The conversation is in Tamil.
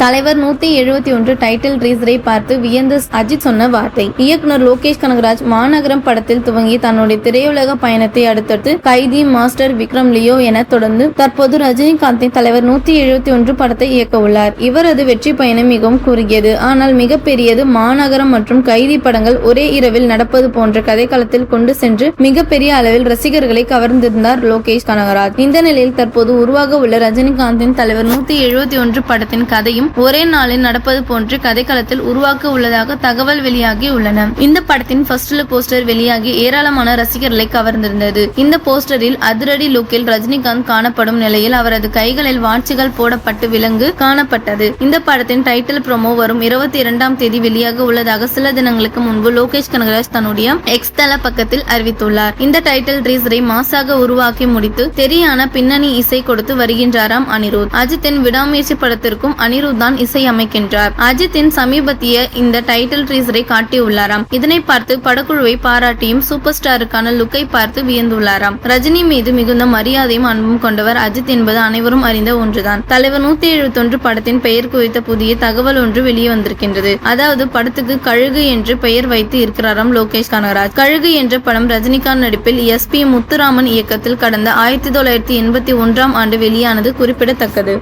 தலைவர் 171 டைட்டில் டீசரை பார்த்து வியந்த அஜித் சொன்ன வார்த்தை. இயக்குனர் லோகேஷ் கனகராஜ் மாநகரம் படத்தில் துவங்கி தன்னுடைய திரையுலக பயணத்தை அடுத்தடுத்து கைதி, மாஸ்டர், விக்ரம், லியோ என தொடர்ந்து தற்போது ரஜினிகாந்தின் தலைவர் 171 படத்தை இயக்க உள்ளார். இவரது வெற்றி பயணம் மிகவும் குறுகியது, ஆனால் மிகப்பெரியது. மாநகரம் மற்றும் கைதி படங்கள் ஒரே இரவில் நடப்பது போன்ற கதைக்களத்தில் கொண்டு சென்று மிகப்பெரிய அளவில் ரசிகர்களை கவர்ந்திருந்தார் லோகேஷ் கனகராஜ். இந்த நிலையில் தற்போது உருவாக உள்ள ரஜினிகாந்தின் தலைவர் 171 படத்தின் கதையும் ஒரே நாளில் நடப்பது போன்று கதைக்களத்தில் உருவாக்க உள்ளதாக தகவல் வெளியாகி உள்ளன. இந்த படத்தின் ஃபர்ஸ்ட் லுக் போஸ்டர் வெளியாகி ஏராளமான ரசிகர்களை கவர்ந்திருந்தது. இந்த போஸ்டரில் அதிரடி லுக்கில் ரஜினிகாந்த் காணப்படும் நிலையில் அவரது கைகளில் வாட்சிகள் போடப்பட்டு விலங்கு காணப்பட்டது. இந்த படத்தின் டைட்டில் ப்ரோமோ வரும் 22ஆம் தேதி வெளியாக உள்ளதாக சில தினங்களுக்கு முன்பு லோகேஷ் கனகராஜ் தன்னுடைய எக்ஸ் தள பக்கத்தில் அறிவித்துள்ளார். இந்த டைட்டில் டீசரை மாசாக உருவாக்கி முடித்து தெரியான பின்னணி இசை கொடுத்து வருகின்றாராம் அனிருத். அஜித்தின் விடாமுயற்சி படத்திற்கும் அனிருத் தான் இசை அமைக்கின்றார். அஜித்தின் சமீபத்திய இந்த டைட்டில் டீசரை காட்டியுள்ளாராம். இதனை பார்த்து படக்குழுவை பாராட்டியும் சூப்பர் ஸ்டாருக்கான லுக்கை பார்த்து வியந்துள்ளாராம். ரஜினி மீது மிகுந்த மரியாதையும் அன்பும் கொண்டவர் அஜித் என்பது அனைவரும் அறிந்த ஒன்றுதான். தலைவர் 171 படத்தின் பெயர் குறித்த புதிய தகவல் ஒன்று வெளியே வந்திருக்கின்றது. அதாவது படத்துக்கு கழுகு என்று பெயர் வைத்து இருக்கிறாராம் லோகேஷ் கனகராஜ். கழுகு என்ற படம் ரஜினிகாந்த் நடிப்பில் எஸ்.பி. முத்துராமன் இயக்கத்தில் கடந்த 1981ஆம் ஆண்டு வெளியானது குறிப்பிடத்தக்கது.